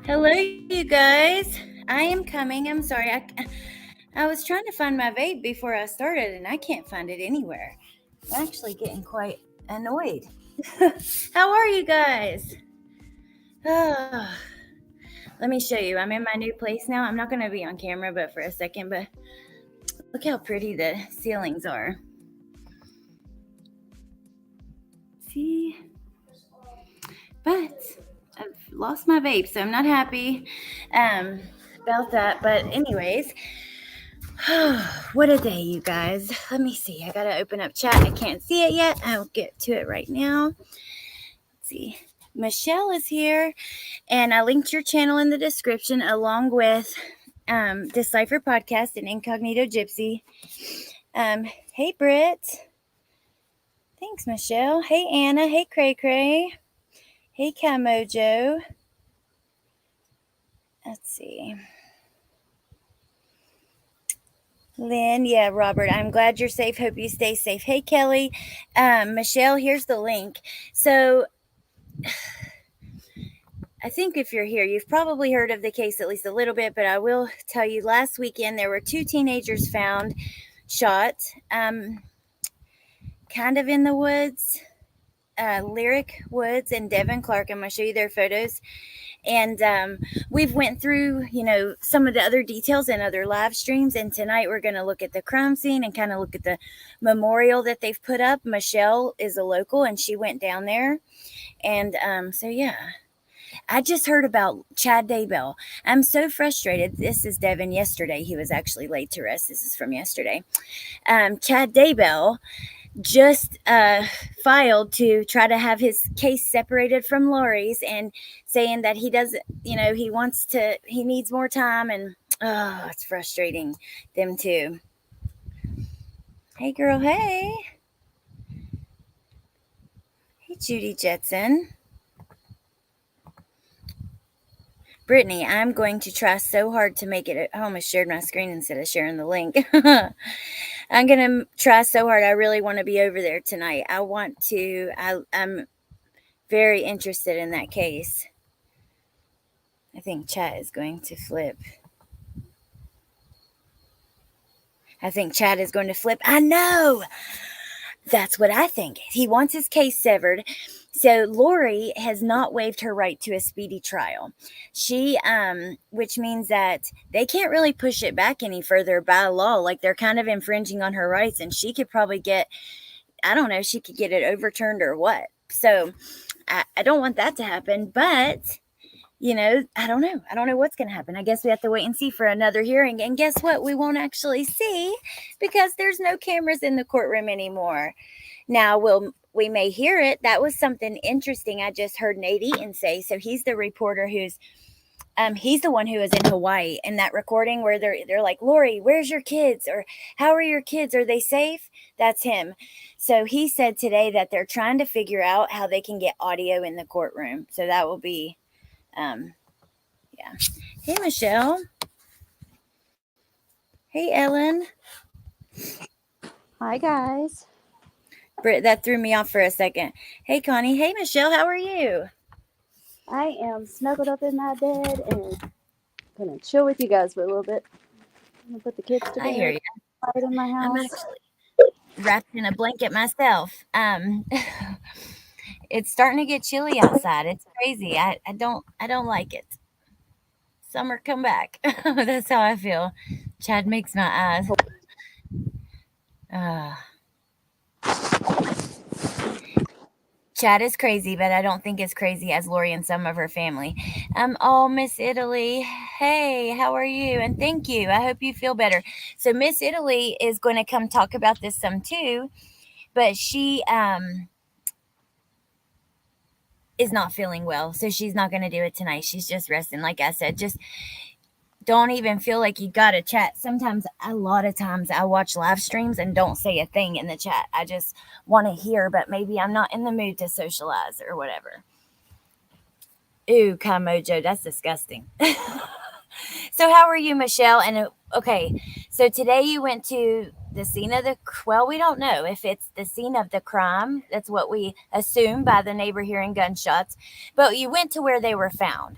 Hello, you guys. I am coming. I'm sorry. I was trying to find my vape before I started, and I can't find it anywhere. I'm actually getting quite annoyed. How are you guys? Oh, let me show you. I'm in my new place now. I'm not going to be on camera, but for a second. But look how pretty the ceilings are. See? But I've lost my vape, so I'm not happy about that. But, anyways. What a day, you guys. Let me see. I gotta open up chat. I can't see it yet. I'll get to it right now. Let's see. Michelle is here, and I linked your channel in the description along with Decipher Podcast and Incognito Gypsy. Hey, Britt. Thanks, Michelle. Hey, Anna. Hey, Cray Cray. Hey, Camojo. Let's see. Lynn, yeah, Robert, I'm glad you're safe. Hope you stay safe. Hey, Kelly. Michelle, here's the link. So I think if you're here, you've probably heard of the case at least a little bit, but I will tell you last weekend there were two teenagers found shot kind of in the woods, Lyric Woods and Devin Clark. I'm going to show you their photos. And we've went through, some of the other details in other live streams. And tonight we're going to look at the crime scene and kind of look at the memorial that they've put up. Michelle is a local and she went down there. And so, yeah. I just heard about Chad Daybell. I'm so frustrated. This is Devin yesterday. He was actually laid to rest. This is from yesterday. Chad Daybell just filed to try to have his case separated from Lori's and saying that he doesn't, he needs more time. And it's frustrating them too. Hey, girl. Hey. Hey, Judy Jetson. Brittany, I'm going to try so hard to make it. I almost shared my screen instead of sharing the link. I'm going to try so hard. I really want to be over there tonight. I'm very interested in that case. I think chat is going to flip. I know. That's what I think. He wants his case severed. So Lori has not waived her right to a speedy trial. She, which means that they can't really push it back any further by law. Like they're kind of infringing on her rights, and she could probably get, I don't know, she could get it overturned or what. So I don't want that to happen, but I don't know. I don't know what's going to happen. I guess we have to wait and see for another hearing. And guess what? We won't actually see because there's no cameras in the courtroom anymore. Now, we may hear it. That was something interesting I just heard Nate Eaton say. So he's the reporter he's the one who was in Hawaii in that recording where they're like, Lori, where's your kids? Or how are your kids? Are they safe? That's him. So he said today that they're trying to figure out how they can get audio in the courtroom. So that will be, yeah. Hey, Michelle. Hey, Ellen. Hi, guys. Britt, that threw me off for a second. Hey, Connie. Hey, Michelle. How are you? I am snuggled up in my bed and gonna chill with you guys for a little bit. I'm gonna put the kids to bed. I hear you. Quiet in my house. I'm actually wrapped in a blanket myself. It's starting to get chilly outside. It's crazy. I don't like it. Summer, come back. That's how I feel. Chad makes my eyes. Chad is crazy, but I don't think as crazy as Lori and some of her family. Miss Italy. Hey, how are you? And thank you. I hope you feel better. So Miss Italy is going to come talk about this some too, but she is not feeling well, so she's not going to do it tonight. She's just resting. Like I said, just don't even feel like you got to chat. A lot of times I watch live streams and don't say a thing in the chat. I just want to hear, but maybe I'm not in the mood to socialize or whatever. Ooh, Kamojo, that's disgusting. So how are you, Michelle? And okay, so today you went to the scene of we don't know if it's the scene of the crime. That's what we assume by the neighbor hearing gunshots. But you went to where they were found.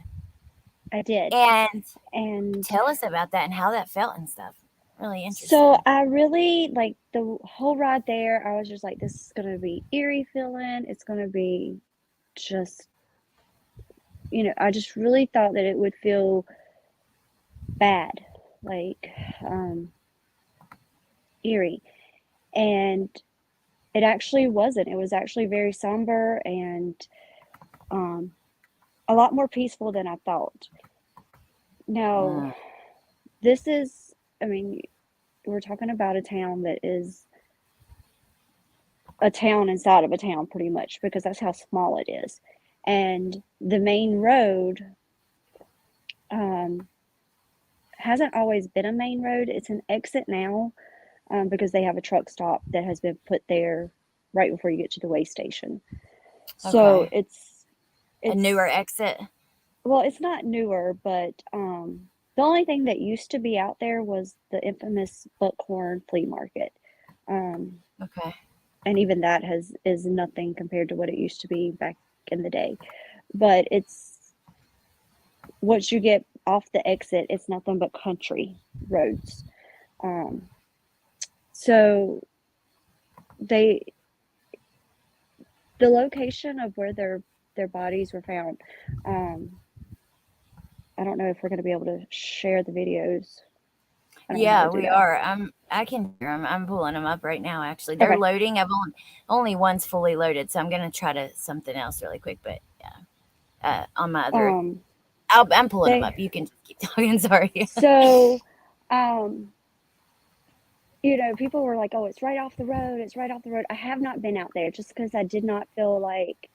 I did. And And tell us about that and how that felt and stuff. Really so interested. I really like the whole ride there. I was just like, this is going to be eerie feeling. It's going to be just, I just really thought that it would feel bad, like eerie. And it actually wasn't. It was actually very somber and um, a lot more peaceful than I thought. Now, Mm. this is, I mean, we're talking about a town that is a town inside of a town, pretty much, because that's how small it is. And the main road um, hasn't always been a main road. It's an exit now because they have a truck stop that has been put there right before you get to the way station. So Okay. A newer it's exit. well, it's not newer, but the only thing that used to be out there was the infamous Buckhorn Flea Market. Um, Okay. and even that has is nothing compared to what it used to be back in the day. But it's once you get off the exit, it's nothing but country roads. Um, so they the location of where their bodies were found. Um, I don't know if we're going to be able to share the videos. I don't know how to Yeah, do we that. are. I can hear them. I'm pulling them up right now. Actually, they're Okay. loading. Only one's fully loaded, so I'm gonna try to something else really quick. But yeah, on my other, Um, I'm pulling them they up. You can just keep talking. Sorry. so um, people were like, "Oh, it's right off the road. It's right off the road." I have not been out there just because I did not feel like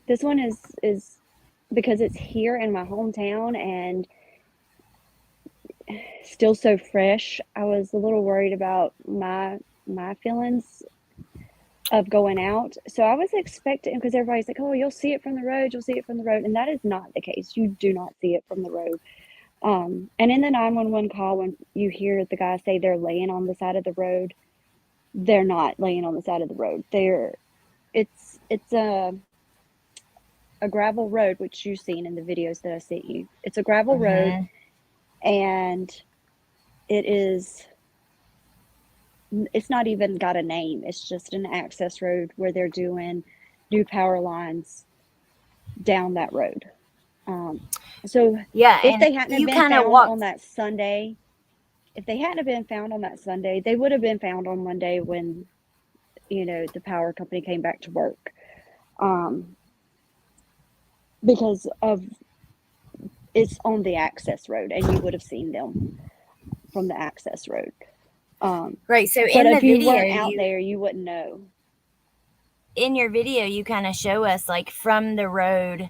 this one is because it's here in my hometown and still so fresh. I was a little worried about my feelings of going out. So I was expecting because everybody's like, "Oh, you'll see it from the road. You'll see it from the road," and that is not the case. You do not see it from the road. And in the 911 call, when you hear the guy say they're laying on the side of the road, they're not laying on the side of the road. It's a gravel road, which you've seen in the videos that I sent you. It's a gravel road, Hmm. and it is. It's not even got a name. It's just an access road where they're doing new power lines down that road. Um, so Yeah, if and they hadn't have you been kind of found on walked. that Sunday, if they hadn't have been found on that Sunday, they would have been found on Monday when the power company came back to work. Um, because of it's on the access road, and you would have seen them from the access road. Um, Right. So but in the if you video, weren't out you there, you wouldn't know. in your video you kind of show us like from the road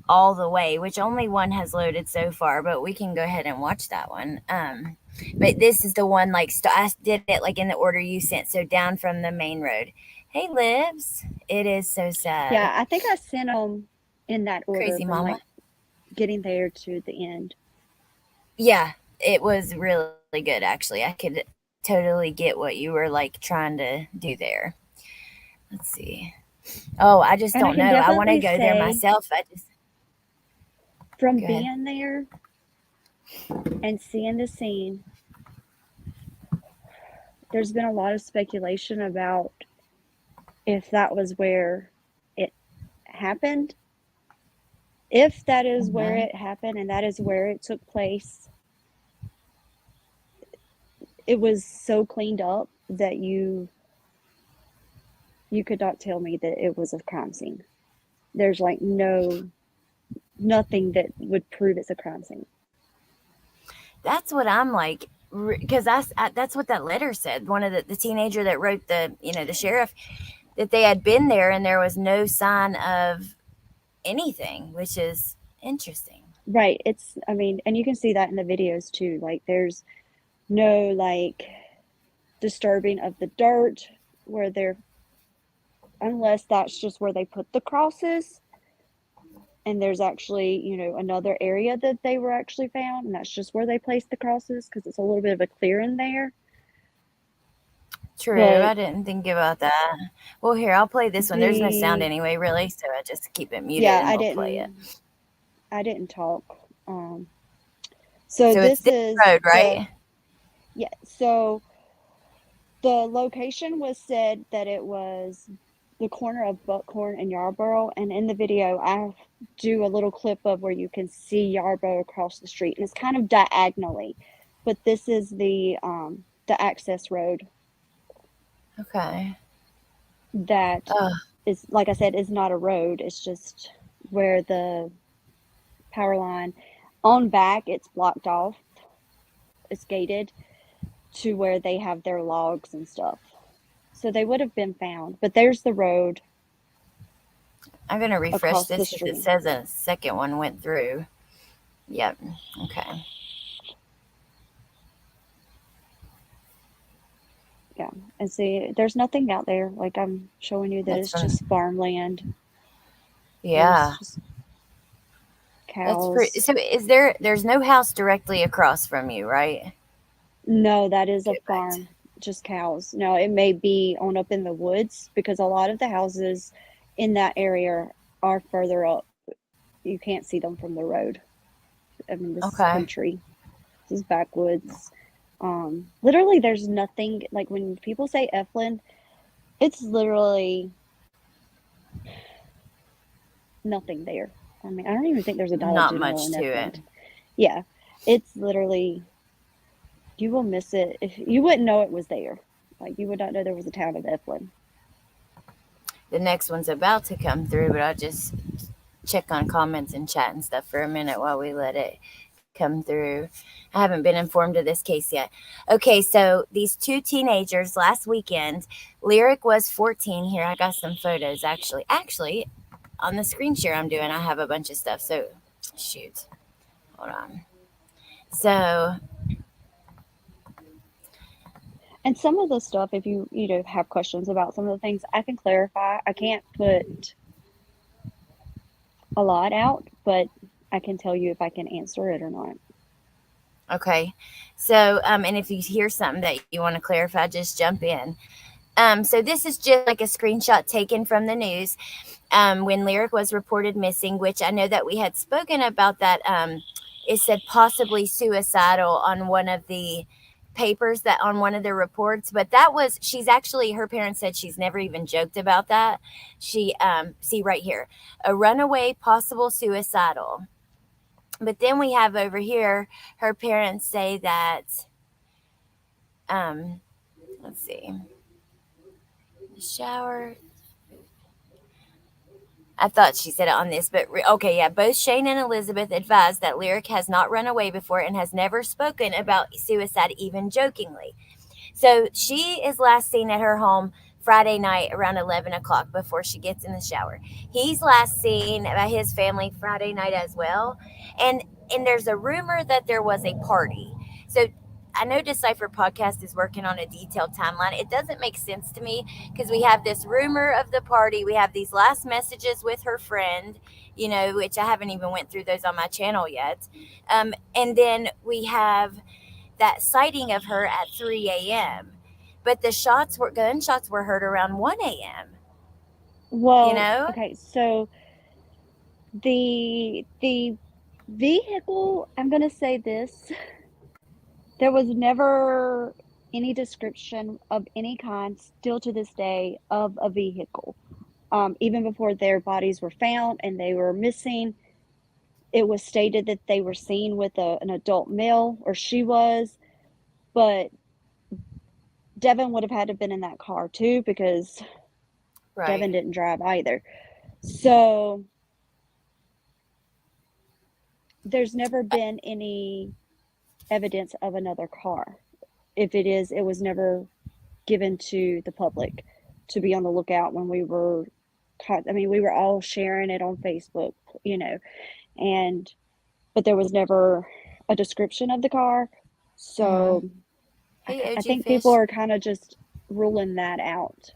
all the way, which only one has loaded so far, but we can go ahead and watch that one. But this is the one like I did it like in the order you sent, so down from the main road. Hey, Libs, it is so sad. Yeah, I think I sent them in that order Crazy from mama. like getting there to the end. Yeah, it was really good actually. I could totally get what you were like trying to do there. Let's see. Oh, I just And don't I can know. I want to definitely go there say myself. I just from go ahead. being there and seeing the scene, there's been a lot of speculation about if that was where it happened. If that is where Hmm. it happened and that is where it took place, it was so cleaned up that you could not tell me that it was a crime scene. There's like nothing that would prove it's a crime scene. That's what I'm like, because that's what that letter said. One of the teenager that wrote the sheriff, that they had been there and there was no sign of anything, which is interesting. Right. I mean, and you can see that in the videos too. Like there's no like disturbing of the dirt where they're unless that's just where they put the crosses and there's actually another area that they were actually found and that's just where they placed the crosses because it's a little bit of a clearing there. True. But I didn't think about that. Well, here, I'll play this one. There's no sound the anyway, really, so I just keep it muted yeah, and we'll play it. I didn't talk. Um, so So it's this this is road, the right? yeah. So the location was said that it was the corner of Buckhorn and Yarborough, and in the video, I do a little clip of where you can see Yarborough across the street, and it's kind of diagonally, but this is the access road Okay. that is, like I said, is not a road. It's just where the power line on back, it's blocked off, it's gated to where they have their logs and stuff. So they would have been found, but there's the road I'm going to refresh across the this because it street. says a second one went through. Yep. Okay. Yeah. And see, there's nothing out there. Like I'm showing you that That's it's from, just farmland. There's yeah. just That's pretty. cows. So there's no house directly across from you, right? No, that is a Go back to, farm, just cows. Now, it may be on up in the woods because a lot of the houses in that area are further up. You can't see them from the road. I mean, this is okay. country. This is backwoods. Literally, there's nothing like when people say Eflin, it's literally nothing there. I mean, I don't even think there's a Dollar Not General much in to it. Efland. Yeah, it's literally you will miss it if you wouldn't know it was there. Like you would not know there was a town of Eflin. The next one's about to come through, but I'll just check on comments and chat and stuff for a minute while we let it come through. I haven't been informed of this case yet. Okay, so these two teenagers last weekend, Lyric was 14. Here, I got some photos actually. Actually, on the screen share I'm doing, I have a bunch of stuff. So, shoot. Hold on. So, And some of the stuff, if you know have questions about some of the things, I can clarify. I can't put a lot out, but I can tell you if I can answer it or not. okay. So, and if you hear something that you want to clarify, just jump in. So this is just like a screenshot taken from the news when Lyric was reported missing, which I know that we had spoken about that. It said possibly suicidal on one of the papers that on one of the reports, but that was she's actually her parents said she's never even joked about that. She see right here, a runaway possible suicidal. But then we have over here her parents say that um let's see, shower. I thought she said it on this, but okay, yeah. Both Shane and Elizabeth advised that Lyric has not run away before and has never spoken about suicide, even jokingly. So she is last seen at her home Friday night around 11 o'clock before she gets in the shower. He's last seen by his family Friday night as well. And and there's a rumor that there was a party. So I know Decipher Podcast is working on a detailed timeline. It doesn't make sense to me because we have this rumor of the party. We have these last messages with her friend, you know, which I haven't even went through those on my channel yet. And then we have that sighting of her at 3 a.m. But the gunshots were heard around 1 a.m. You Well, know? okay, so the vehicle, I'm gonna say this, there was never any description of any kind, still to this day, of a vehicle. Even before their bodies were found and they were missing, it was stated that they were seen with an adult male, or she was, but Devin would have had to have been in that car too because Right. Devin didn't drive either. So there's never been any evidence of another car. If it is, it was never given to the public to be on the lookout when we were caught. I mean, we were all sharing it on Facebook, you know, and but there was never a description of the car. Mm-hmm. So Hey, I OG think people Fish. are kind of just ruling that out,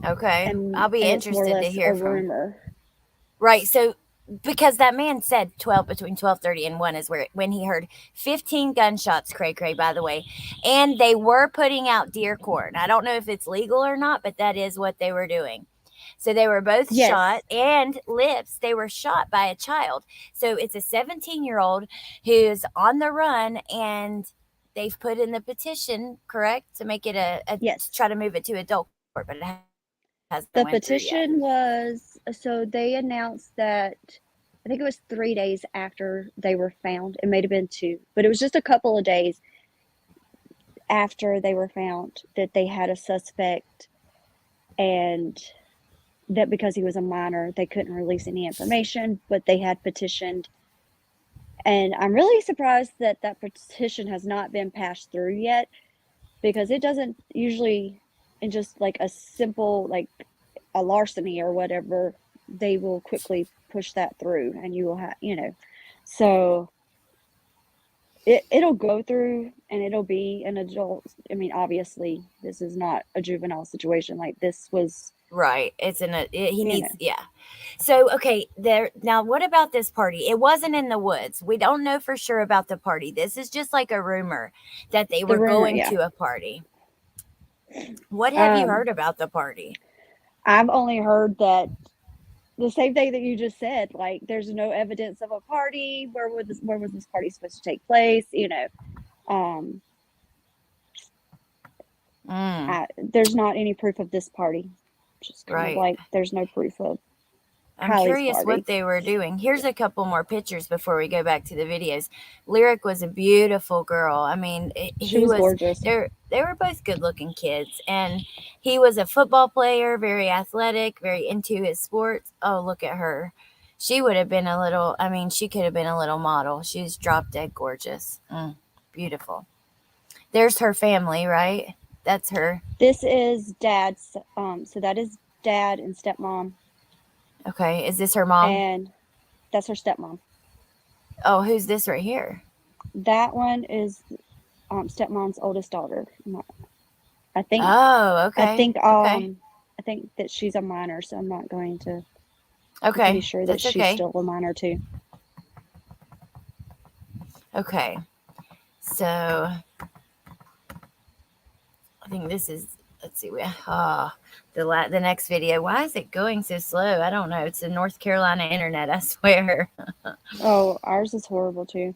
Okay. I'll be and it's more or interested to less hear a from. rumor. Right. So because that man said 12 between 12:30 and 1 is where when he heard 15 gunshots, cray cray, by the way. And they were putting out deer corn. I don't know if it's legal or not, but that is what they were doing. So they were both shot, Yes. and lips, they were shot by a child. So it's a 17-year-old who's on the run, and they've put in the petition, correct, to make it to Yes. try to move it to adult court, but it hasn't went through yet. The petition was, so they announced that, I think it was 3 days after they were found. It may have been two, but it was just a couple of days after they were found that they had a suspect, and that because he was a minor, they couldn't release any information, but they had petitioned. And I'm really surprised that that petition has not been passed through yet, because it doesn't usually, in just like a simple, like a larceny or whatever, they will quickly push that through, and you will have, so it'll go through and it'll be an adult. I mean, obviously, this is not a juvenile situation. Like, this was, Right. It's in a he you needs, know, yeah. So, okay, there now what about this party? It wasn't in the woods. We don't know for sure about the party. This is just like a rumor that they the were rumor. going Yeah. to a party. What have you Um, heard about the party? I've only heard that the same thing that you just said. Like, there's no evidence of a party. Where was this party supposed to take place? Um, Mm, there's not any proof of this party. Just kind of right. like there's no proof of I'm Kylie's curious what party. they were doing. Here's a couple more pictures before we go back to the videos. Lyric was a beautiful girl. I mean, She he was was. gorgeous. They were both good-looking kids, and he was a football player, very athletic, very into his sports. Oh, look at her. She would have been a little. I mean, she could have been a little model. She's drop dead gorgeous. Beautiful. There's her family, right? That's her. This is dad's. So that is dad and stepmom, Okay, is this her mom? and that's her stepmom. Oh, who's this right here? That one is stepmom's oldest daughter. I think. Oh, I okay. think. Okay. I think that she's a minor, so I'm not going to. I'm pretty Okay. sure that That's she's okay. still a minor too. Okay. So I think this is, let's see, the next video. Why is it going so slow? I don't know. It's the North Carolina internet, I swear. Oh, ours is horrible too.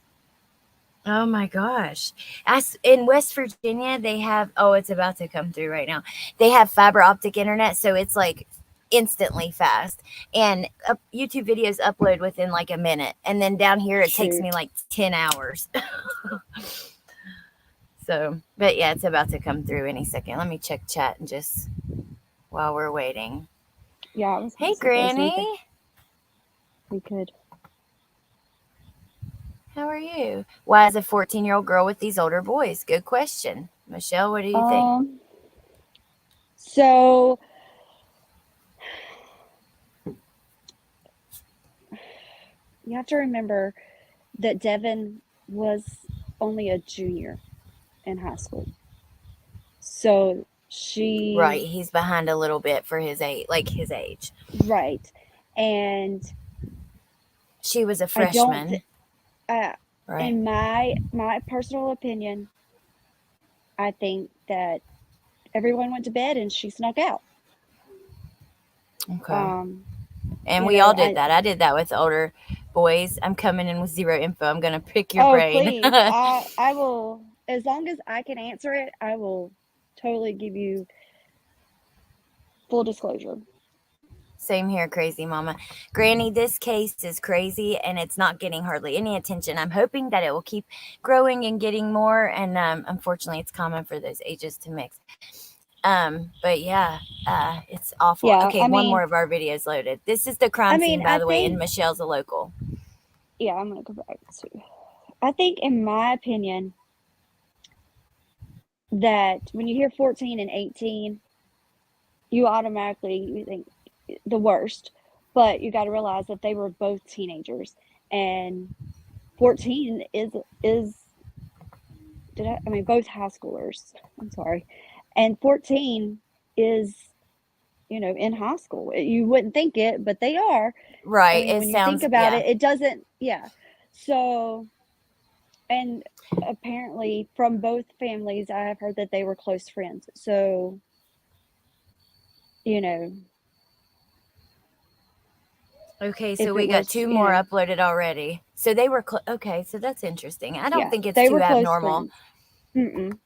Oh my gosh. As in West Virginia, they have, oh, it's about to come through right now. They have fiber optic internet, so it's like instantly fast. And YouTube videos upload within like a minute. And then down here, it takes Shoot. me like 10 hours. So, but yeah, it's about to come through any second. Let me check chat and just while we're waiting. Yeah, I was gonna Hey, see if there was anything Granny. we could. How are you? Why is a 14-year-old girl with these older boys? Good question. Michelle, what do you think? So you have to remember that Devin was only a junior in high school. So Right, she, he's behind a little bit for his age, like his age. right. And She was a I don't, freshman, uh, right? in my personal opinion, I think that everyone went to bed and she snuck out. Okay. Um, And you we know, all did that. I did that with older boys. I'm coming in with zero info. I'm going to pick your oh, brain. please, I will, as long as I can answer it, I will totally give you full disclosure. Same here, crazy mama. Granny, this case is crazy and it's not getting hardly any attention. I'm hoping that it will keep growing and getting more. And unfortunately, it's common for those ages to mix. But yeah, it's awful. Yeah, Okay, one more of our videos loaded. This is the crime scene, by I the way, and think, Michelle's a local. yeah, I'm gonna go back to. I think, in my opinion, that when you hear 14 and 18, you think the worst, but you got to realize that they were both teenagers, and 14 is I mean, both high schoolers. I'm sorry, and 14 is in high school. You wouldn't think it, but they are. I Right. mean, It when you think sounds, about yeah. it, it doesn't, yeah. So, and apparently from both families, I have heard that they were close friends. So, you know, Okay, so if it we got was, two more uploaded already. So they were okay, so that's interesting. I don't yeah, think it's they too were close abnormal. friends. Mm-mm.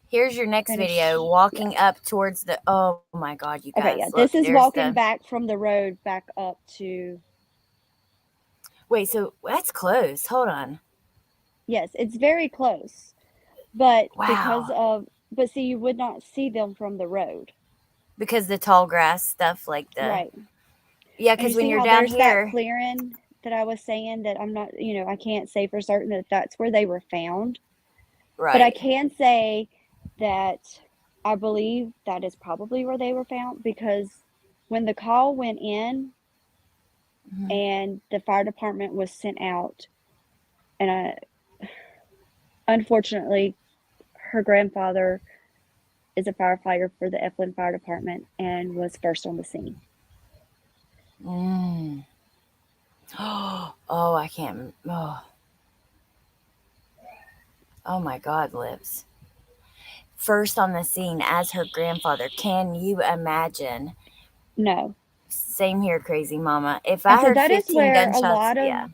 Here's your next And video yeah. walking up towards the, oh my God, you guys, Okay, yeah. look, This is there's walking the, back from the road back up to, wait, so that's close. Hold on. yes, it's very close. But Wow. but see, you would not see them from the road. Because the tall grass stuff, like the, Right. yeah, And you because when see you're how down there's that here, clearing that I was saying that I'm not, I can't say for certain that that's where they were found. But I right. can say that I believe that is probably where they were found because when the call went in Mhm. and the fire department was sent out, and unfortunately, her grandfather is a firefighter for the Eflin Fire Department and was first on the scene. Mm. Oh, I can't, oh my God, Lips. First on the scene as her grandfather. Can you imagine? No. Same here, crazy mama. If And I so heard that is 15 where gunshots, yeah.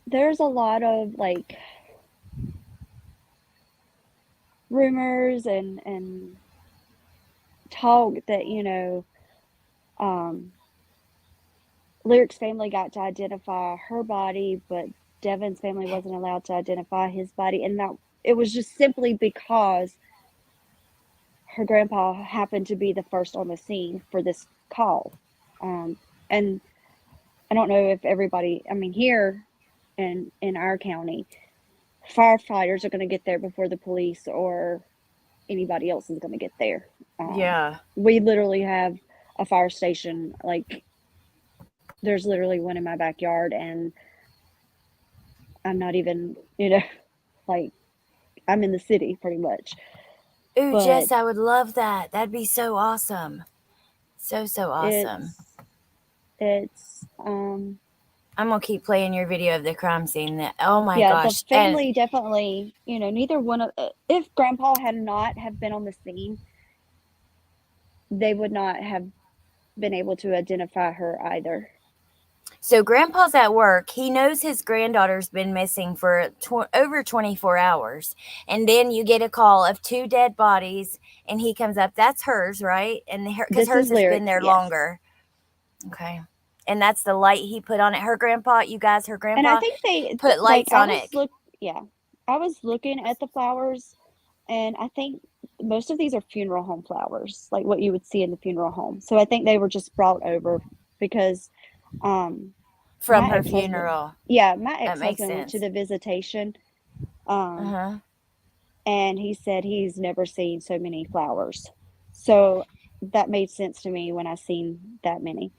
there's a lot of like rumors and talk that, um, Lyric's family got to identify her body, but Devin's family wasn't allowed to identify his body. And that it was just simply because her grandpa happened to be the first on the scene for this call. And I don't know if everybody, I mean, here in our county, firefighters are going to get there before the police or anybody else is going to get there. Yeah. We literally have a fire station, like, there's literally one in my backyard, and I'm not even, like, I'm in the city pretty much. Ooh, But Jess, I would love that. That'd be so awesome. So, so awesome. it's I'm going to keep playing your video of the crime scene. That, oh my yeah, the gosh. And family definitely, neither one of if grandpa had not have been on the scene, they would not have been able to identify her either. so grandpa's at work. He knows his granddaughter's been missing for over 24 hours. And then you get a call of two dead bodies and he comes up. That's hers, right? And because This hers is has been lyrics, there yes. longer. Okay. And that's the light he put on it. Her grandpa, you guys, her And I grandpa think they put like lights on it. yeah, I was looking at the flowers, and I think most of these are funeral home flowers, like what you would see in the funeral home. So I think they were just brought over because um From my her ex-husband, funeral. yeah, my That makes ex-husband went to sense. the visitation, Uh um huh. and he said he's never seen so many flowers. So that made sense to me when I seen that many.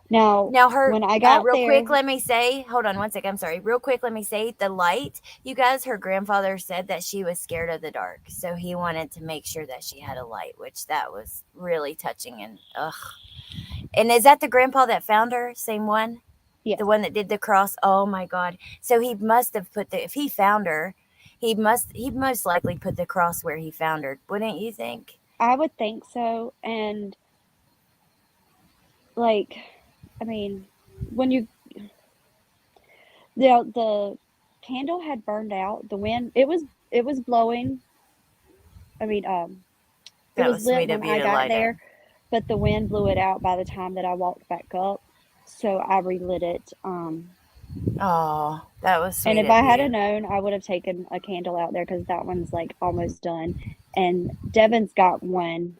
Now, Now, her, when I got real there, quick, let me say, hold on one second. I'm sorry. Real quick, let me say the light. You guys, her grandfather said that she was scared of the dark. So he wanted to make sure that she had a light, which that was really touching. And, ugh. And is that the grandpa that found her? Same one? yes, The one that did the cross? Oh my God. So he must have put the, if he found her, he most likely put the cross where he found her. Wouldn't you think? I would think so. And like, I mean, when you the candle had burned out, the wind it was blowing. I mean, it That was was lit sweet when of you I to got light it. there, but the wind blew it out by the time that I walked back up. So I relit it. Oh, that was And sweet if of I had you. have known, I would have taken a candle out there because that one's like almost done. And Devin's got one.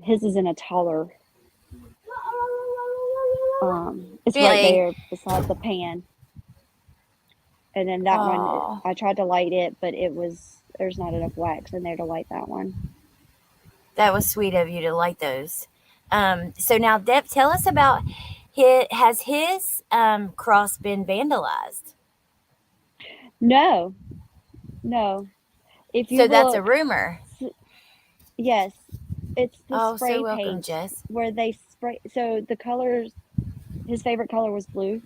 His is in a taller. It's right Really? there beside the pan. And then that one, Oh. I tried to light it, but there's not enough wax in there to light that one. That was sweet of you to light those. So now, Deb, tell us about his, has his cross been vandalized? No, no. If you So that's a look, rumor. yes. It's the Oh, so spray welcome, paint Jess. where they spray. So the colors, his favorite color was blue.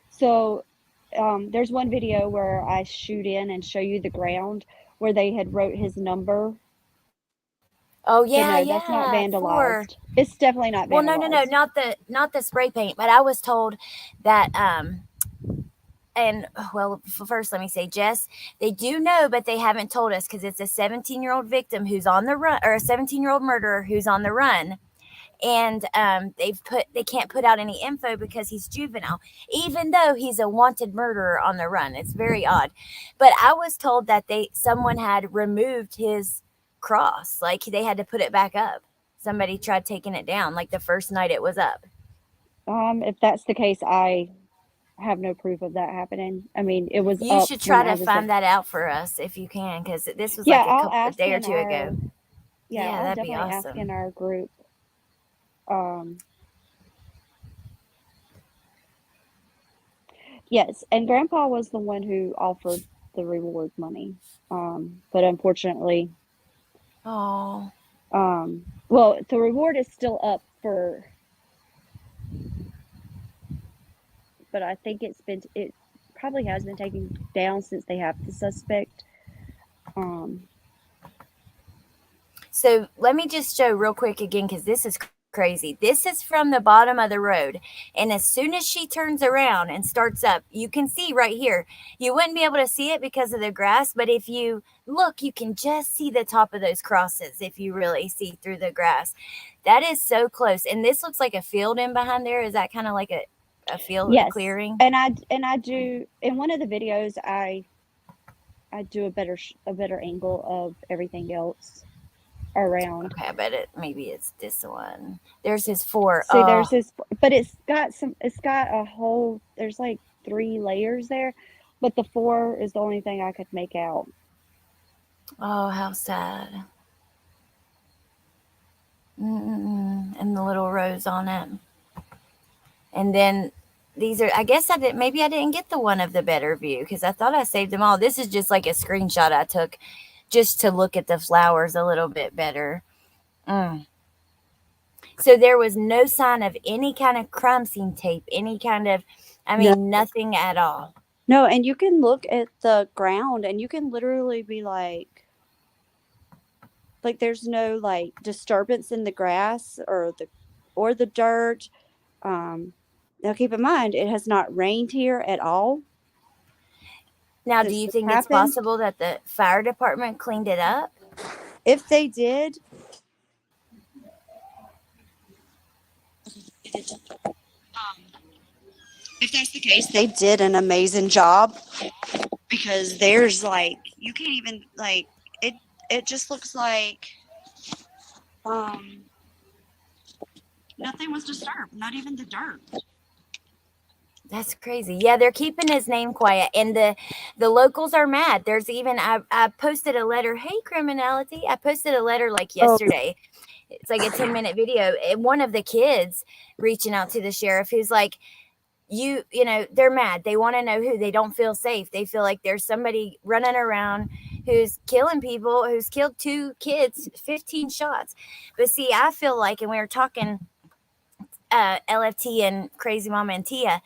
So there's one video where I shoot in and show you the ground where they had wrote his number. Oh But yeah, no, that's not yeah. For vandalized. It's definitely not well, no, no, no, vandalized. not the spray paint, but I was told that and well, first let me say, Jess, they do know, but they haven't told us because it's a 17-year-old victim who's on the run, or a 17-year-old murderer who's on the run, and they can't put out any info because he's juvenile, even though he's a wanted murderer on the run. It's very odd, but I was told that someone had removed his cross, like they had to put it back up. Somebody tried taking it down, like the first night it was up. If that's the case, I have no proof of that happening. I mean, it was You up should when try I to was find there. that out for us if you can, because this was Yeah, like I'll a ask day or in two ago. our, yeah, Yeah, I'll that'd be definitely ask awesome. in our group. Um, yes, and Grandpa was the one who offered the reward money. But unfortunately, Oh, well, the reward is still up for, but I think it probably has been taken down since they have the suspect. Um, so let me just show real quick again because this is crazy. This is from the bottom of the road, and as soon as she turns around and starts up, you can see right here. You wouldn't be able to see it because of the grass, but if you look, you can just see the top of those crosses if you really see through the grass. That is so close, and this looks like a field in behind there. Is that kind of like a field, a yes, clearing? and I do in one of the videos I do a better angle of everything else around. Okay, I bet maybe it's this one. There's his four. See, there's Oh, this, but it's got a whole, there's like three layers there, but the four is the only thing I could make out. oh, how sad. Mm-mm-mm. And the little rose on it. And then these are, I guess I did, maybe I didn't get the one of the better view because I thought I saved them all. This is just like a screenshot I took just to look at the flowers a little bit better. Mm. So there was no sign of any kind of crime scene tape, any kind of, I No, mean, nothing at all. no, and you can look at the ground and you can literally be like there's no like disturbance in the grass or the dirt. Um, Now keep in mind it has not rained here at all Now, do since you this think it's happened. possible that the fire department cleaned it up? If they did, if that's the case, they did an amazing job because there's like you can't even like it. It just looks like um nothing was disturbed, not even the dirt. That's crazy. Yeah, they're keeping his name quiet, and the locals are mad. There's even I posted a letter. Hey, criminality! I posted a letter like Oh, yesterday. It's like a 10-minute video, and one of the kids reaching out to the sheriff, who's like, you know, they're mad. They want to know who. They don't feel safe. They feel like there's somebody running around who's killing people, who's killed two kids, 15 shots. But see, I feel like, and we were talking LFT and Crazy Mama and Tia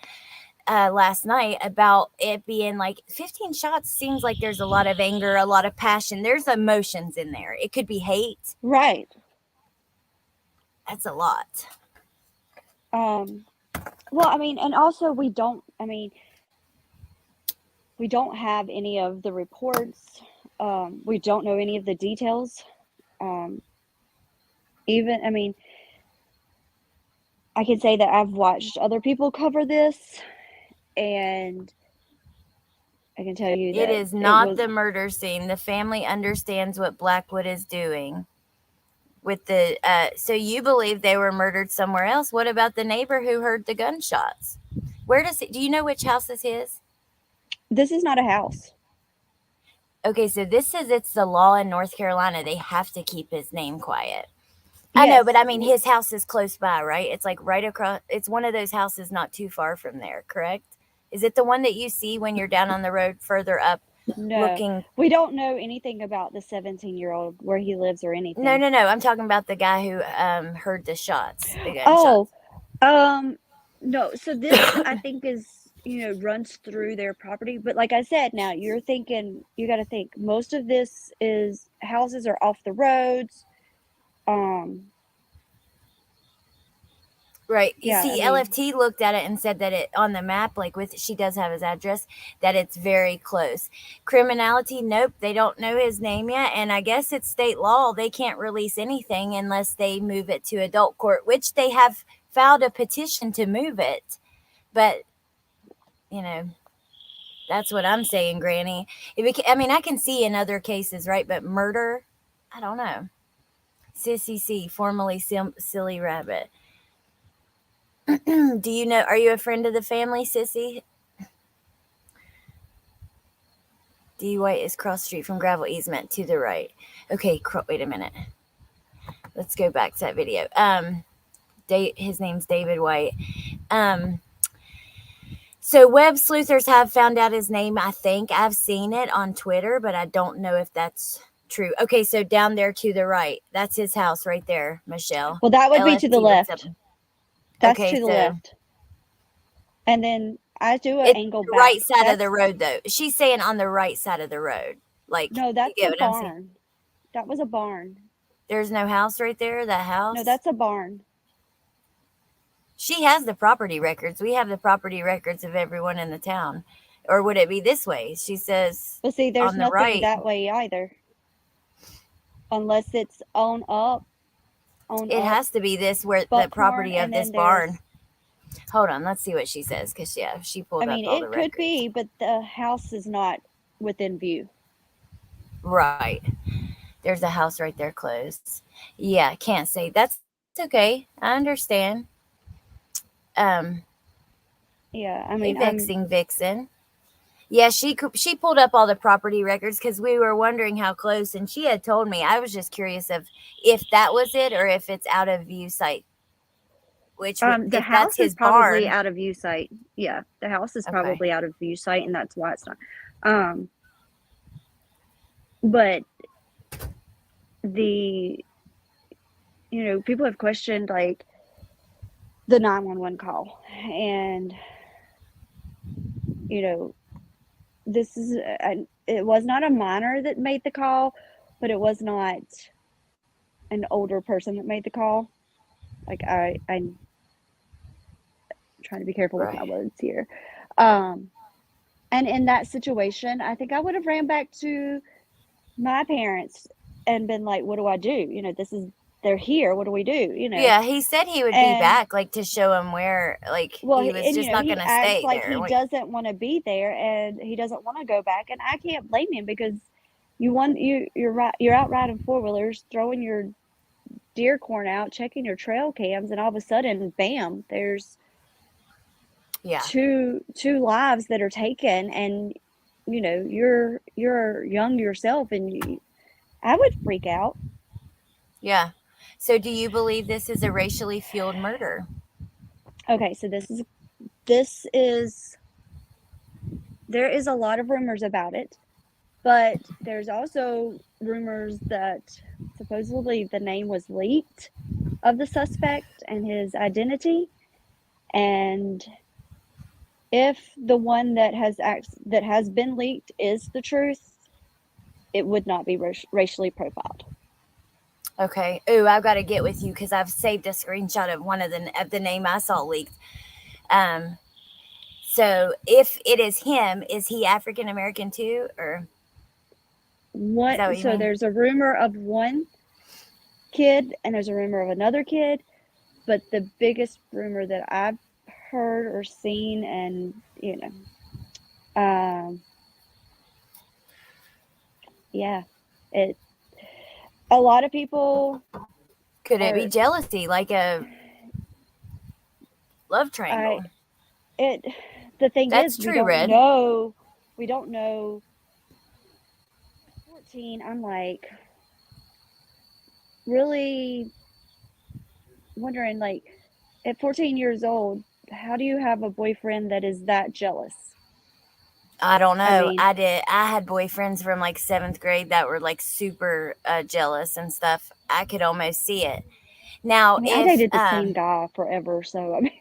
last night about it being like 15 shots seems like there's a lot of anger, a lot of passion. There's emotions in there. It could be hate. right. That's a lot. Um, well, I mean, and also we don't. I mean, we don't have any of the reports. We don't know any of the details. Um, even, I mean, I can say that I've watched other people cover this, and I can tell you It that is it not was. the murder scene. The family understands what Blackwood is doing with the so you believe they were murdered somewhere else. What about the neighbor who heard the gunshots? Where does it, do you know which house is his? This is not a house. Okay, so this says it's the law in North Carolina. They have to keep his name quiet. I know, but Yes, I mean, his house is close by, right? It's like right across. It's one of those houses not too far from there, correct? Is it the one that you see when you're down on the road further up No, looking. we don't know anything about the 17-year-old, where he lives or No, anything. no, no. I'm talking about the guy who heard the shots, the Oh, gunshots. um, no. So this, I think, is, runs through their property. But like I said, now you're thinking, you got to think, most of this is houses are off the roads. Um, Right. You yeah, I see, mean, LFT looked at it and said that it on the map, like with she does have his address, that it's very close. Criminality, nope, they don't know his name yet, and I guess it's state law. They can't release anything unless they move it to adult court, which they have filed a petition to move it. But you know, that's what I'm saying, Granny. I mean, I can see in other cases, right? But murder, I don't know. Sissy C, formerly Silly Rabbit. Do you know? Are you a friend of the family, Sissy? D White is cross street from gravel easement to the right. Okay, wait a minute. Let's go back to that video. His name's David White. Um, so web sleuthers have found out his name. I think I've seen it on Twitter, but I don't know if that's true. Okay, so down there to the right, that's his house right there, Michelle. well, that would be to the LFT looks up. left. That's Okay, to the so left. And then I do an it's angle the back. right side of the That's road, though. She's saying on the right side of the road. Like, No, you that's a get what I'm saying? barn. That was a barn. There's no house right there. That No, house. that's a barn. She has the property records. We have the property records of everyone in the town. Or would it be this way? She says But see, there's on the nothing right. that way either, unless it's on It up has to be this where the Buckhorn, property of and this then barn. there's. Hold on, let's see what she says because yeah, she I pulled up mean, all the it could records. be, but the house is not within view. Right. There's a house right there close. Yeah, can't say. That's okay. I understand. Um, Yeah, I hey, mean, I'm. vexing vixen. Yeah, she pulled up all the property records because we were wondering how close, and she had told me. I was just curious of if that was it or if it's out of view sight. Which would, The if that's house is his probably barn, out of view sight. Yeah, the house is okay, probably out of view sight, and that's why it's not. Um, but the people have questioned, like, the 911 call, and you know this is it was not a minor that made the call, but it was not an older person that made the call. Like, I'm trying to be careful with my right, words here. Um, and in that situation, I think I would have ran back to my parents and been like, "What do I do? This is they're here. What do we do?" yeah. He said he would be And back, like to show him where, like well, he was and just not he gonna acts stay like there. he Wait, doesn't want to be there, and he doesn't want to go back, and I can't blame him, because you're right, you're out riding four-wheelers, throwing your deer corn out, checking your trail cams, and all of a sudden, bam, there's yeah, two lives that are taken, and you're young yourself, and I would freak out. yeah. So, do you believe this is a racially fueled murder? Okay, so this is there is a lot of rumors about it, but there's also rumors that supposedly the name was leaked of the suspect and his identity, and if the one that has been leaked is the truth, it would not be racially profiled. Okay. Ooh, I've got to get with you because I've saved a screenshot of one of the name I saw leaked. Um. So, if it is him, is he African American too, or is What that what you So mean? there's a rumor of one kid and there's a rumor of another kid, but the biggest rumor that I've heard or seen, and um yeah, it a lot of people Could it be are jealousy, like a love I triangle? it the thing is, That's true, Red. we don't know. 14, I'm like really wondering, like, at 14 years old, how do you have a boyfriend that is that jealous? I don't I know. mean, I did. I had boyfriends from like seventh grade that were like super jealous and stuff. I could almost see it. Now, I mean, I if dated the same guy forever, so I mean,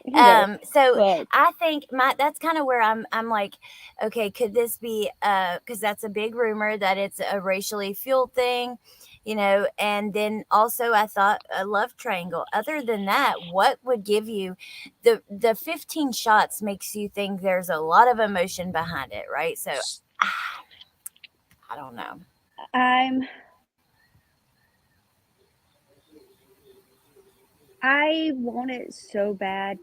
you know, so but I think my that's kind of where I'm like, okay, could this be because that's a big rumor that it's a racially fueled thing, and then also I thought a love triangle. Other than that, what would give you the 15 shots makes you think there's a lot of emotion behind it, right? So I don't know. I'm I want it so bad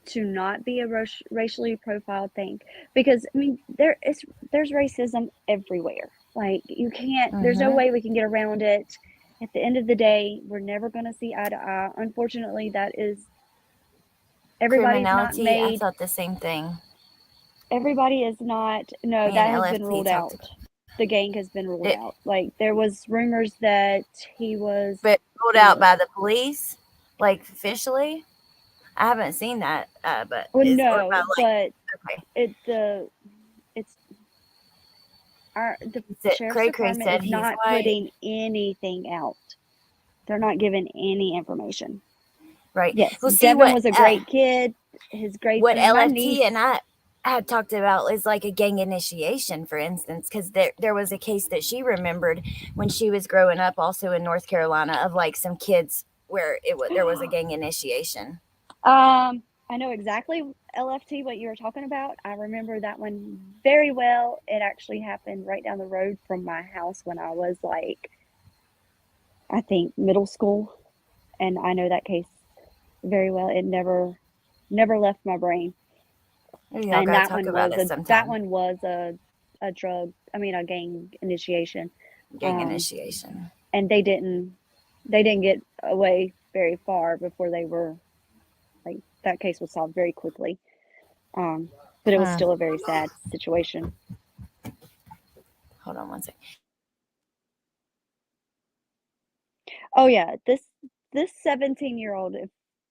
to not be a racially profiled thing because I mean there's racism everywhere. Like you can't. There's no Mm-hmm. way we can get around it. At the end of the day, we're never going to see eye to eye. Unfortunately, that is everybody's not Criminality, I made. thought the same thing. Everybody is not. No, Me and that has been LFT ruled talked out. about The gang has been ruled it, out. Like there was rumors that he was, but ruled you out know, by the police, like officially. I haven't seen that, but well, is or no, about like but okay. it's the sheriff's Cray Cray department said is he's not white, putting anything out. They're not giving any information. right? Yes, Well, see Devin was a great kid. His grades, what my LFT and niece. I had talked about is like a gang initiation, for instance, because there was a case that she remembered when she was growing up, also in North Carolina, of like some kids where there was a gang initiation. I know exactly LFT what you were talking about. I remember that one very well. It actually happened right down the road from my house when I was like, I think middle school, and I know that case very well. It never left my brain. Maybe y'all And gotta talk about it that sometime. one was a drug, I mean a gang initiation. Gang Um, initiation. and they didn't get away very far before they were like that case was solved very quickly. Um, but it was Hmm. still a very sad situation. Hold on one second. Oh yeah, this 17-year-old,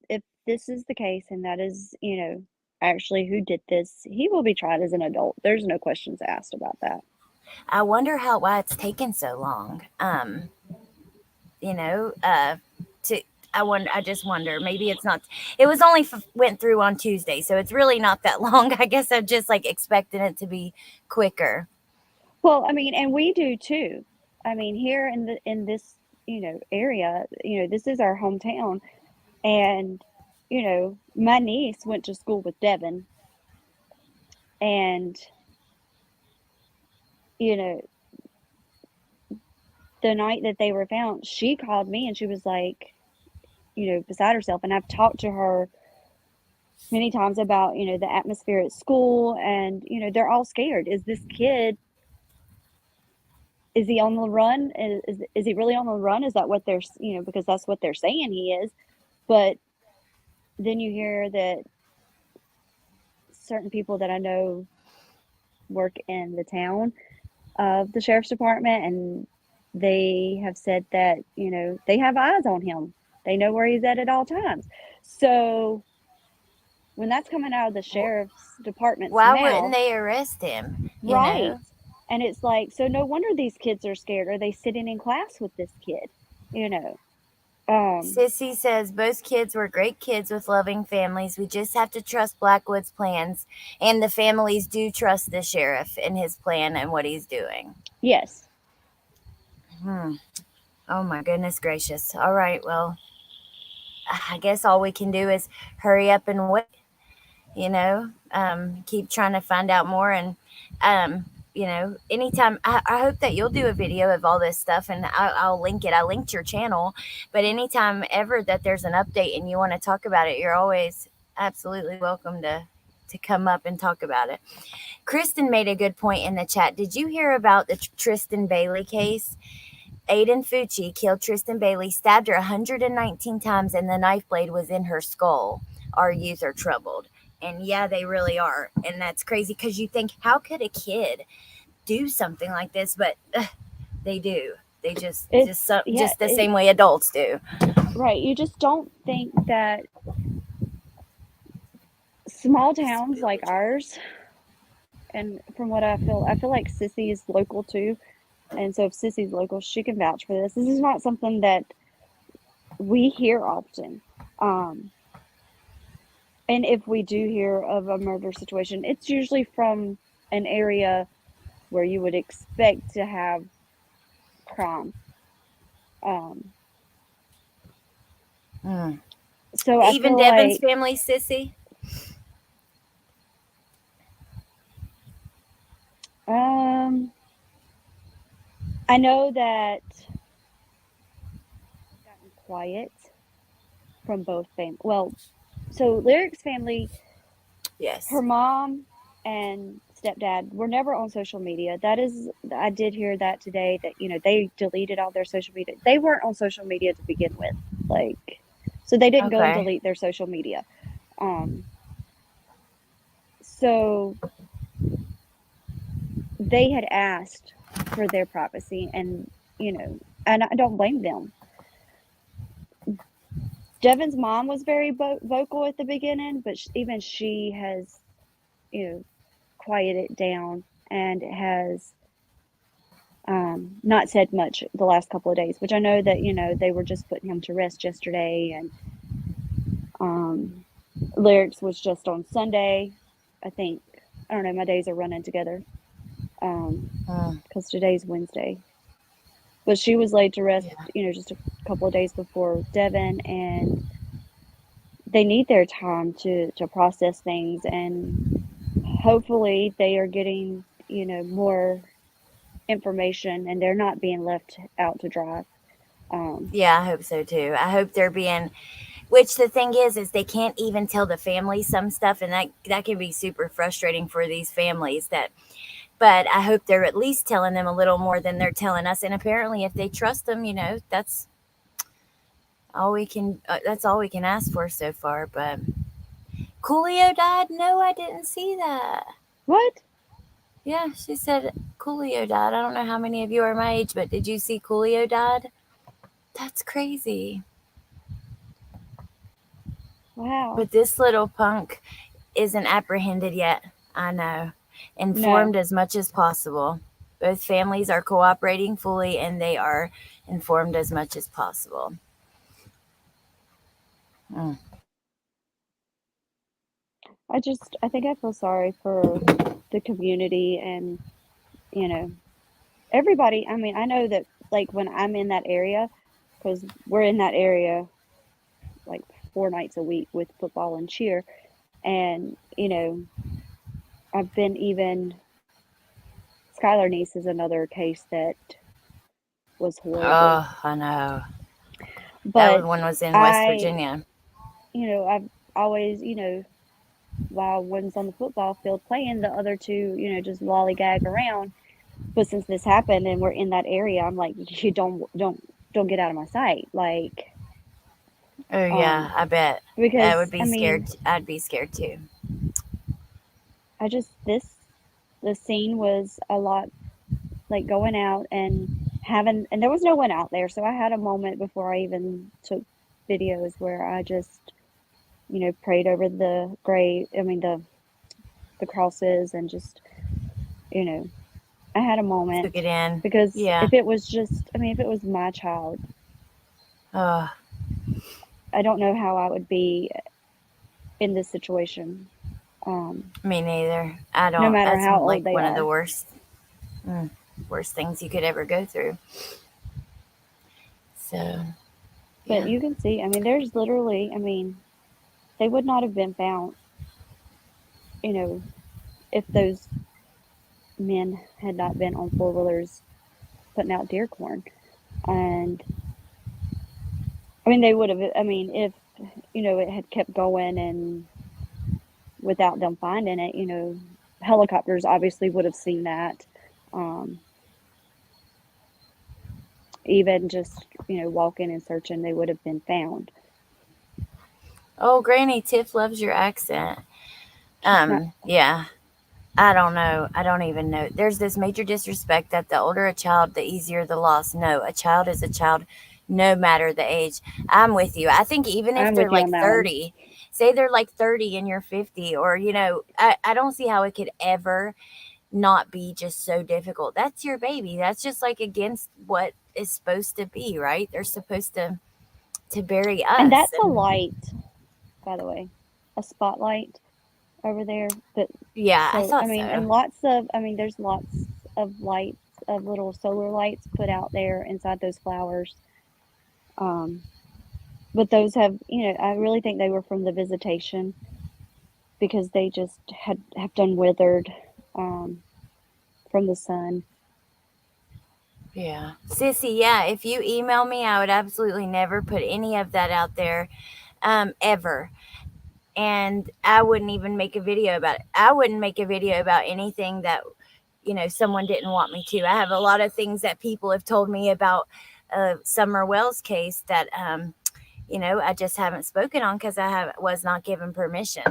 if this is the case and that is, actually who did this, he will be tried as an adult. There's no questions asked about that. I wonder why it's taken so long. You know, to I just wonder. Maybe it's not. It was only went through on Tuesday, so it's really not that long. I guess I'm just like expecting it to be quicker. Well, I mean, and we do too. I mean, here in this, area, this is our hometown. And, my niece went to school with Devin and, you know, the night that they were found, she called me and she was like, beside herself. And I've talked to her many times about, the atmosphere at school and, they're all scared. Is this kid, is he on the run? Is he really on the run? Is that what they're, because that's what they're saying he is. But then you hear that certain people that I know work in the town of the sheriff's department, and they have said that, they have eyes on him. They know where he's at all times. So when that's coming out of the sheriff's department's Why wouldn't mouth, they arrest him? You right? know, And it's like, so no wonder these kids are scared. Are they sitting in class with this kid? You know, um, Sissy says both kids were great kids with loving families. We just have to trust Blackwood's plans, and the families do trust the sheriff and his plan and what he's doing. yes. Hmm. Oh my goodness gracious! All right, well, I guess all we can do is hurry up and wait. Keep trying to find out more. And, anytime, I hope that you'll do a video of all this stuff and I'll link it. I linked your channel, but anytime ever that there's an update and you want to talk about it, you're always absolutely welcome to come up and talk about it. Kristen made a good point in the chat. Did you hear about the Tristan Bailey case? Aiden Fucci killed Tristan Bailey, stabbed her 119 times, and the knife blade was in her skull. Our youth are troubled. And yeah, they really are. And that's crazy because you think, how could a kid do something like this? But they do. They It's, yeah, just the same way adults do. right. You just don't think that small towns like ours, and from what I feel like Sissy is local too. And so if Sissy's local, she can vouch for this. This is not something that we hear often. Um, and if we do hear of a murder situation, it's usually from an area where you would expect to have crime. Um, Mm. so I Even feel Devin's like family, Sissy. um, I know that it's gotten quiet from both fam. Well, so Lyric's family, Yes. her mom and stepdad were never on social media. That is, I did hear that today that, they deleted all their social media. They weren't on social media to begin with. Like, so they didn't go and Okay. delete their social media. Um, so they had asked for their privacy and I don't blame them. Devin's mom was very vocal at the beginning, but even she has, you know, quieted down and has not said much the last couple of days, which I know that, they were just putting him to rest yesterday. And um, Lyrics was just on Sunday. I think, I don't know, my days are running together Mm. because today's Wednesday. But she was laid to rest, Yeah. just a couple of days before Devin. And they need their time to process things. And hopefully they are getting, more information and they're not being left out to dry. Um, Yeah, I hope so too. I hope they're being, which the thing is they can't even tell the family some stuff, and that can be super frustrating for these families. That, but I hope they're at least telling them a little more than they're telling us. And apparently, if they trust them, that's all we can ask for so far. But Coolio died. No, I didn't see that. what? Yeah, she said Coolio died. I don't know how many of you are my age, but did you see Coolio died? That's crazy. Wow. But this little punk isn't apprehended yet. I know. No, Informed as much as possible. Both families are cooperating fully and they are informed as much as possible. Mm. I think I feel sorry for the community and, you know, everybody. I mean, I know that like when I'm in that area, because we're in that area like 4 nights a week with football and cheer. And, I've been even, Skylar Niece is another case that was horrible. Oh, I know. That But one was in West I, Virginia. I've always, while one's on the football field playing, the other two, just lollygag around. But since this happened and we're in that area, I'm like, you don't get out of my sight. Like, Oh, yeah, um, I bet. I would because I be scared. mean, I'd be scared too. I just the scene was a lot like going out and having, and there was no one out there, so I had a moment before I even took videos where I just, prayed over the grave. I mean the crosses and just, you know, I had a Took moment it in. because Yeah. if it was just, I mean, if it was my child, Oh, I don't know how I would be in this situation. me neither. I No don't. matter That's how like old they one of the are. mm, worst things you could ever go through. So, But yeah. you can see, I mean, there's literally, I mean, they would not have been found, you know, if those men had not been on four wheelers putting out deer corn. And I mean, they would have, I mean, if, it had kept going and without them finding it, helicopters obviously would have seen that. Um, Even just, walking and searching, they would have been found. Oh, Granny Tiff loves your accent. Not, Yeah. I don't know. I don't even know. There's this major disrespect that the older a child, the easier the loss. No, a child is a child no matter the age. I'm with you. I think even if I'm they're with you like on that one. 30, say they're like 30 and you're 50, or I don't see how it could ever not be just so difficult. That's your baby. That's just like against what is supposed to be, right? They're supposed to bury And us. that's a And light, by the way, a spotlight over there. That yeah, I so thought I mean, so. and lots of there's lots of lights of little solar lights put out there inside those flowers. Um, but those have I really think they were from the visitation because they just have done withered um, from the sun. Yeah. Sissy, yeah, if you email me, I would absolutely never put any of that out there, ever. And I wouldn't even make a video about it. I wouldn't make a video about anything that, someone didn't want me to. I have a lot of things that people have told me about Summer Wells case that, I just haven't spoken on because was not given permission.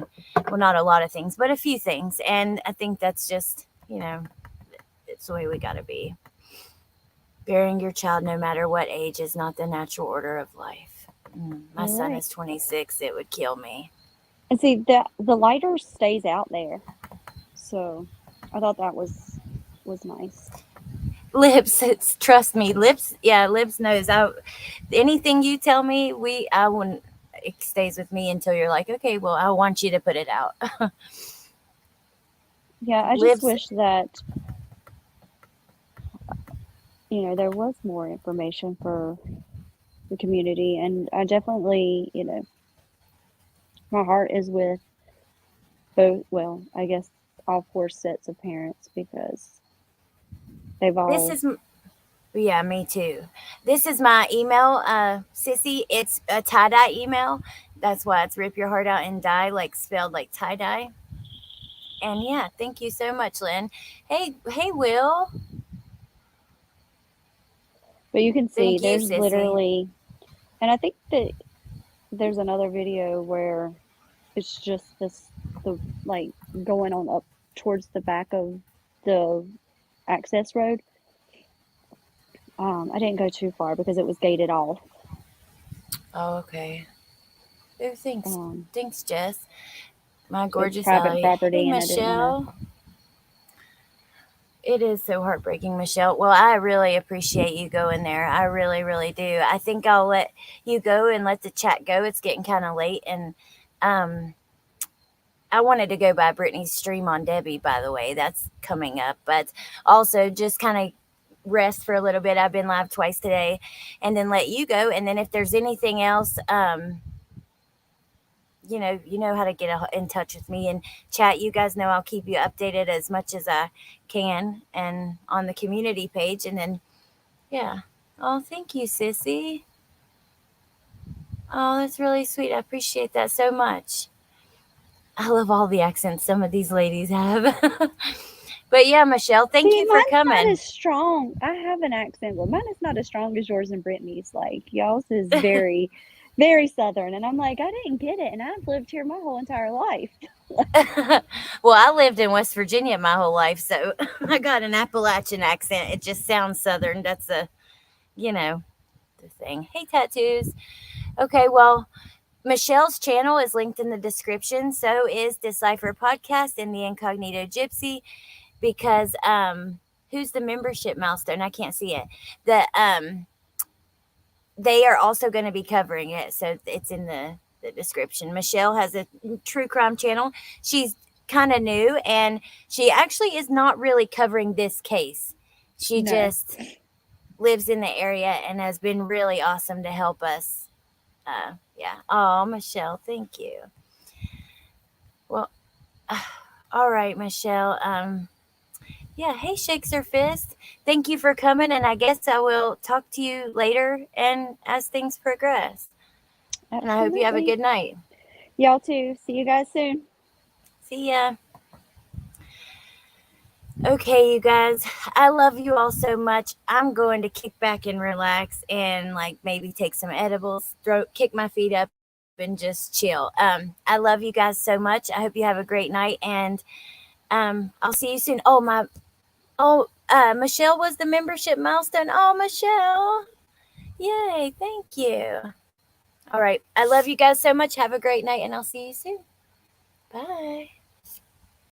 Well, not a lot of things, but a few things. And I think that's just, it's the way we got to be. Bearing your child, no matter what age, is not the natural order of life. My You're son right. is 26. It would kill me. And see the lighter stays out there, so I thought that was nice. Lips, trust me, Lips. Yeah, Lips knows. Anything you tell me, I wouldn't. It stays with me until you're like, okay, well, I want you to put it out. Yeah, I just Lips. wish that there was more information for the community, and I definitely my heart is with both. Well, I guess all four sets of parents because they've This all. is yeah, me too. This is my email, Sissy. It's a tie dye email. That's why it's rip your heart out and die, like spelled like tie dye. And yeah, thank you so much, Lynn. Hey, Will. But you can see Thank you, there's Sissy. literally, and I think that there's another video where it's just the like going on up towards the back of the access road. I didn't go too far because it was gated off. Oh, okay. Oh, thanks. Um, Thanks, Jess. My so it's gorgeous private eye. Hey, property, and I didn't want to. Michelle. It is so heartbreaking, Michelle. Well, I really appreciate you going there. I really, really do. I think I'll let you go and let the chat go. It's getting kind of late. And um, I wanted to go by Brittany's stream on Debbie, by the way. That's coming up. But also just kind of rest for a little bit. I've been live twice today, and then let you go. And then if there's anything else, you know how to get in touch with me and chat. You guys know I'll keep you updated as much as I can, and on the community page. And then, yeah. Oh, thank you, Sissy. Oh, that's really sweet. I appreciate that so much. I love all the accents some of these ladies have. But yeah, Michelle, thank See, you for mine's not coming. as strong. I have an accent, but mine is not as strong as yours and Brittany's. Like y'all's is very, very southern, and I'm like, I didn't get it, and I've lived here my whole entire life. Well, I lived in West Virginia my whole life, so I got an Appalachian accent. It just sounds southern. That's you know, the thing. Hey, tattoos. Okay, well, Michelle's channel is linked in the description. So is Decipher Podcast and the Incognito Gypsy. Because who's the membership milestone? I can't see it. They are also going to be covering it, so it's in the description. Michelle has a true crime channel. She's kind of new, and she actually is not really covering this case. She No, just lives in the area and has been really awesome to help us. Yeah. Oh, Michelle, thank you. Well, all right, Michelle. Yeah. Hey, Shakes her fist. Thank you for coming, and I guess I will talk to you later and as things progress. And I hope you have a absolutely. good night. Y'all too. See you guys soon. See ya. Okay, you guys, I love you all so much. I'm going to kick back and relax and like maybe take some edibles, kick my feet up and just chill. I love you guys so much. I hope you have a great night, and I'll see you soon. Michelle was the membership milestone. Oh, Michelle, yay! Thank you. All right. I love you guys so much. Have a great night, and I'll see you soon. Bye.